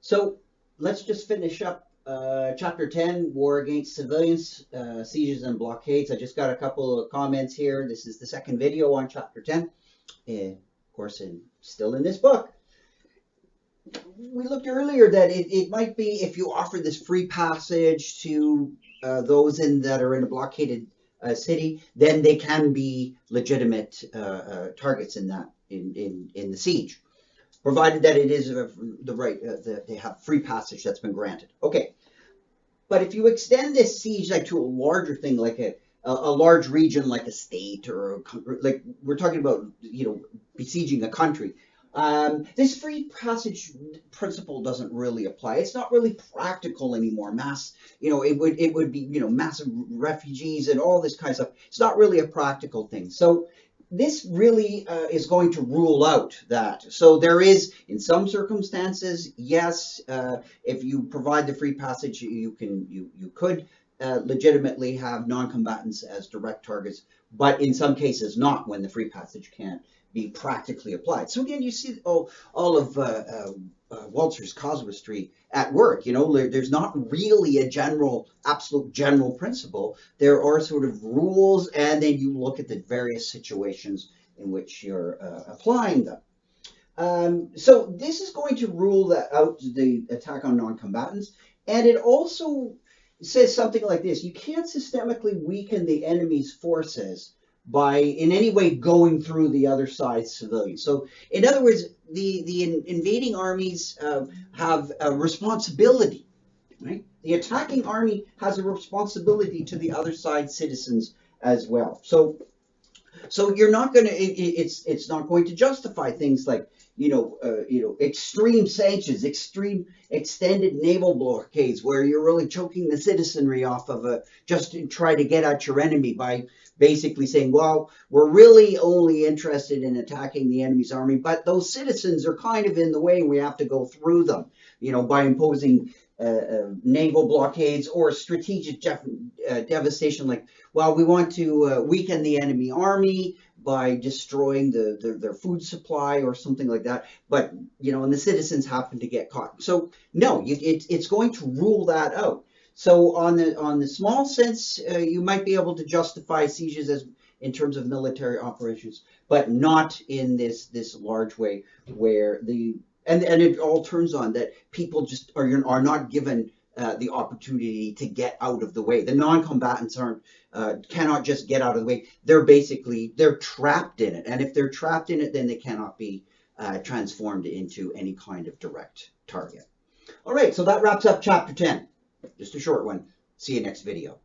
So let's just finish up Chapter 10, War Against Civilians, Sieges and Blockades. I just got a couple of comments here. This is the second video on Chapter 10. Of course, still in this book. We looked earlier that it might be if you offer this free passage to those that are in a blockaded city, then they can be legitimate targets in the siege, provided that it is the right they have free passage that's been granted. Okay, but if you extend this siege like to a larger thing, like a large region, like a state or like we're talking about, besieging a country. This free passage principle doesn't really apply. It's not really practical anymore. It would be, massive refugees and all this kind of stuff. It's not really a practical thing. So this really is going to rule out that. So there is, in some circumstances, yes, if you provide the free passage, you could legitimately have non-combatants as direct targets, but in some cases not, when the free passage can't be practically applied. So again, you see all of Walzer's casuistry at work. There's not really a absolute general principle. There are sort of rules, and then you look at the various situations in which you're applying them. So this is going to rule out the attack on non-combatants, and it also says something like this: you can't systemically weaken the enemy's forces by in any way going through the other side's civilians. So in other words, the invading armies have a responsibility, right? The attacking army has a responsibility to the other side's citizens as well. So you're not going to, it's not going to justify things like, extreme sanctions, extreme extended naval blockades, where you're really choking the citizenry off of just to try to get at your enemy by basically saying, well, we're really only interested in attacking the enemy's army, but those citizens are kind of in the way and we have to go through them, by imposing naval blockades or strategic devastation, like, well, we want to weaken the enemy army by destroying their food supply or something like that, but and the citizens happen to get caught. So no, it's going to rule that out. So on the small sense, you might be able to justify sieges as in terms of military operations, but not in this large way where and it all turns on that people just are not given the opportunity to get out of the way. The non-combatants cannot just get out of the way. They're trapped in it, and if they're trapped in it, then they cannot be transformed into any kind of direct target. All right, so that wraps up Chapter 10. Just a short one. See you next video.